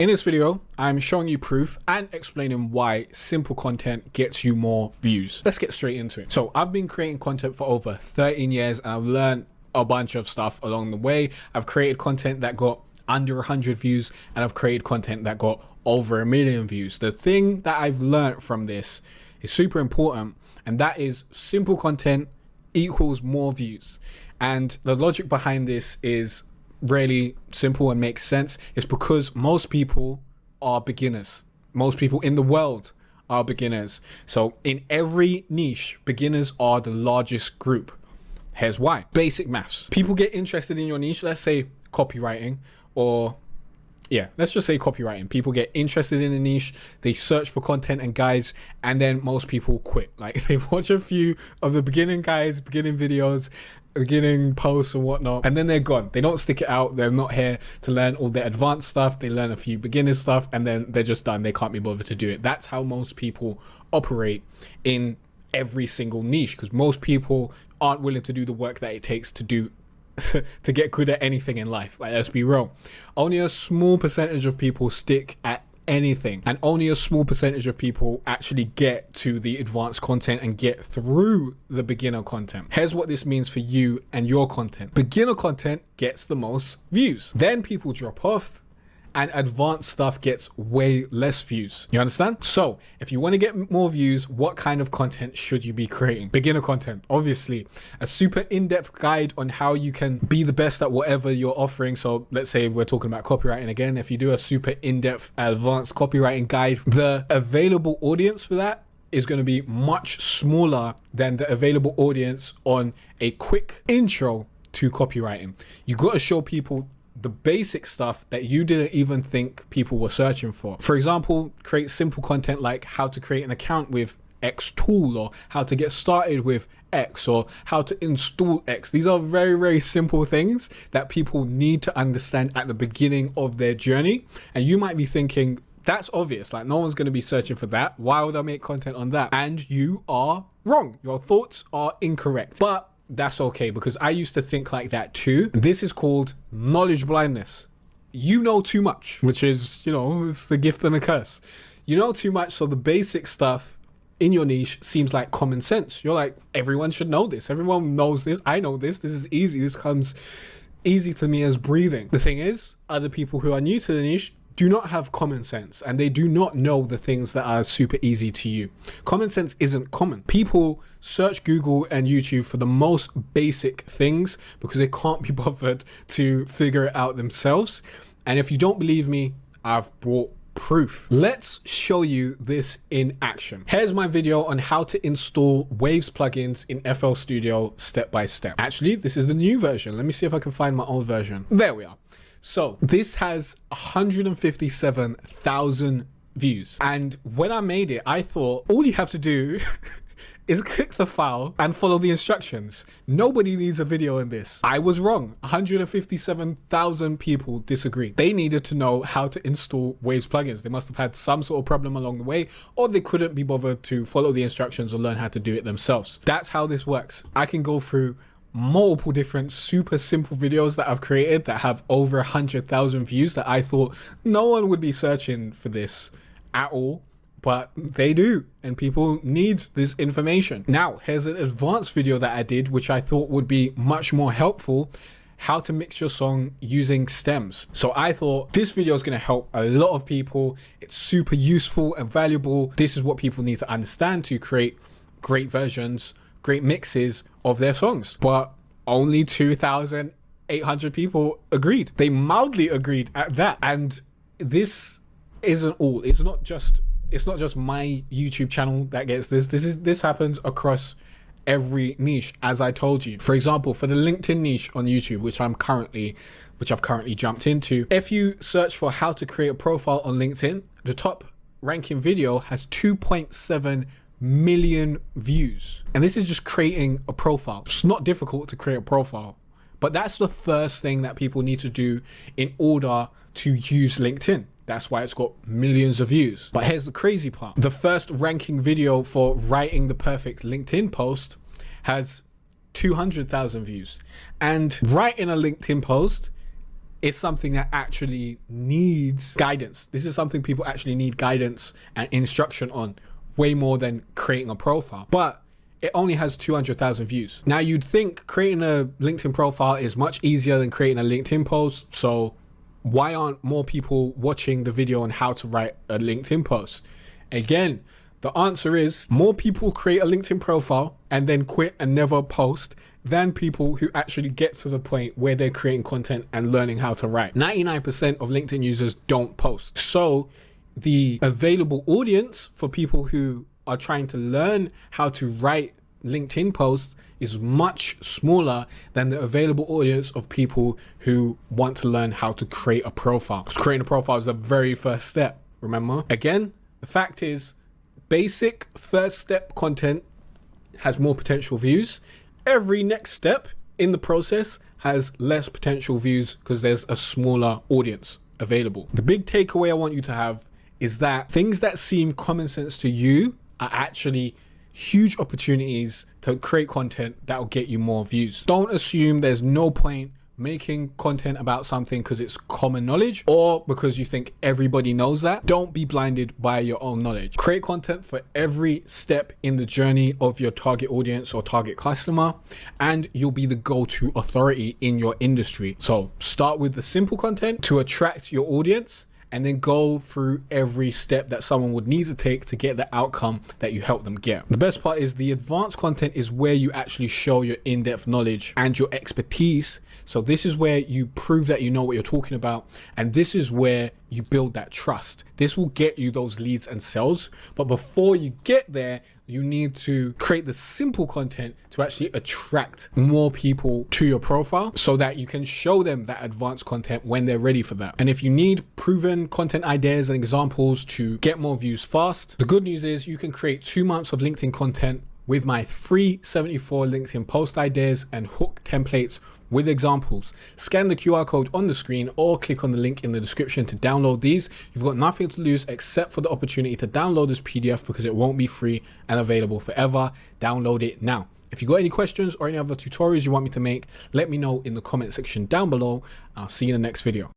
In this video, I'm showing you proof and explaining why simple content gets you more views. Let's get straight into it. So I've been creating content for over 13 years and I've learned a bunch of stuff along the way. I've created content that got under 100 views and I've created content that got over 1 million views. The thing that I've learned from this is super important, and that is simple content equals more views. And the logic behind this is really simple and makes sense. It's because most people are beginners. Most people in the world are beginners. So in every niche, beginners are the largest group. Here's why. Basic maths. People get interested in your niche, let's say copywriting, or let's just say copywriting. People get interested in a niche, they search for content and guides, and then most people quit. Like, they watch a few of the beginning guides, beginning videos, beginning posts and whatnot, and then they're gone. They don't stick it out. They're not here to learn all the advanced stuff. They learn a few beginner stuff and then they're just done. They can't be bothered to do it. That's how most people operate in every single niche, because most people aren't willing to do the work that it takes to do to get good at anything in life. Like, let's be real. Only a small percentage of people stick at anything, and only a small percentage of people actually get to the advanced content and get through the beginner content. Here's what this means for you and your content. Beginner content gets the most views, then people drop off, and advanced stuff gets way less views. You understand? So if you want to get more views, what kind of content should you be creating? Beginner content, obviously. A super in-depth guide on how you can be the best at whatever you're offering. So let's say we're talking about copywriting again. If you do a super in-depth advanced copywriting guide, the available audience for that is going to be much smaller than the available audience on a quick intro to copywriting. You got to show people the basic stuff that you didn't even think people were searching for. For example, create simple content like how to create an account with X tool, or how to get started with X, or how to install X. These are very, very simple things that people need to understand at the beginning of their journey. And you might be thinking, that's obvious. Like, no one's going to be searching for that. Why would I make content on that? And you are wrong. Your thoughts are incorrect. But that's okay, because I used to think like that too. This is called knowledge blindness. You know too much, which is, it's the gift and a curse. You know too much, so the basic stuff in your niche seems like common sense. You're like, everyone should know this. Everyone knows this. I know this. This is easy. This comes easy to me as breathing. The thing is, other people who are new to the niche do not have common sense, and they do not know the things that are super easy to you. Common sense isn't common. People search Google and YouTube for the most basic things because they can't be bothered to figure it out themselves. And if you don't believe me, I've brought proof. Let's show you this in action. Here's my video on how to install Waves plugins in FL Studio step by step. Actually, this is the new version. Let me see if I can find my old version. There we are. So this has 157,000 views. And when I made it, I thought all you have to do is click the file and follow the instructions. Nobody needs a video in this. I was wrong. 157,000 people disagreed. They needed to know how to install Waves plugins. They must have had some sort of problem along the way, or they couldn't be bothered to follow the instructions or learn how to do it themselves. That's how this works. I can go through multiple different super simple videos that I've created that have over 100,000 views that I thought no one would be searching for this at all, but they do, and people need this information. Now, here's an advanced video that I did, which I thought would be much more helpful: how to mix your song using stems. So I thought this video is going to help a lot of people. It's super useful and valuable. This is what people need to understand to create great versions, great mixes of their songs. But only 2,800 people agreed. They mildly agreed at that. And this isn't all. It's not just my YouTube channel that gets this. This happens across every niche, as I told you. For example, for the LinkedIn niche on YouTube, which I've currently jumped into, if you search for how to create a profile on LinkedIn, the top ranking video has 2.7 million views. And this is just creating a profile. It's not difficult to create a profile, but that's the first thing that people need to do in order to use LinkedIn. That's why it's got millions of views. But here's the crazy part. The first ranking video for writing the perfect LinkedIn post has 200,000 views. And writing a LinkedIn post it's something that actually needs guidance. This is something people actually need guidance and instruction on, way more than creating a profile. But it only has 200,000 views. Now you'd think creating a LinkedIn profile is much easier than creating a LinkedIn post. So why aren't more people watching the video on how to write a LinkedIn post? Again, the answer is more people create a LinkedIn profile and then quit and never post than people who actually get to the point where they're creating content and learning how to write. 99% of LinkedIn users don't post. So the available audience for people who are trying to learn how to write LinkedIn posts is much smaller than the available audience of people who want to learn how to create a profile. Because creating a profile is the very first step, remember? Again, the fact is, basic first step content has more potential views. Every next step in the process has less potential views because there's a smaller audience available. The big takeaway I want you to have is that things that seem common sense to you are actually huge opportunities to create content that will get you more views. Don't assume there's no point making content about something because it's common knowledge or because you think everybody knows that. Don't be blinded by your own knowledge. Create content for every step in the journey of your target audience or target customer, and you'll be the go-to authority in your industry. So start with the simple content to attract your audience, and then go through every step that someone would need to take to get the outcome that you help them get. The best part is the advanced content is where you actually show your in-depth knowledge and your expertise. So this is where you prove that you know what you're talking about. And this is where you build that trust. This will get you those leads and sales. But before you get there, you need to create the simple content to actually attract more people to your profile so that you can show them that advanced content when they're ready for that. And if you need proven content ideas and examples to get more views fast, the good news is you can create 2 months of LinkedIn content with my free 74 LinkedIn post ideas and hook templates with examples. Scan the QR code on the screen or click on the link in the description to download these. You've got nothing to lose except for the opportunity to download this PDF because it won't be free and available forever. Download it now. If you've got any questions or any other tutorials you want me to make, let me know in the comment section down below. I'll see you in the next video.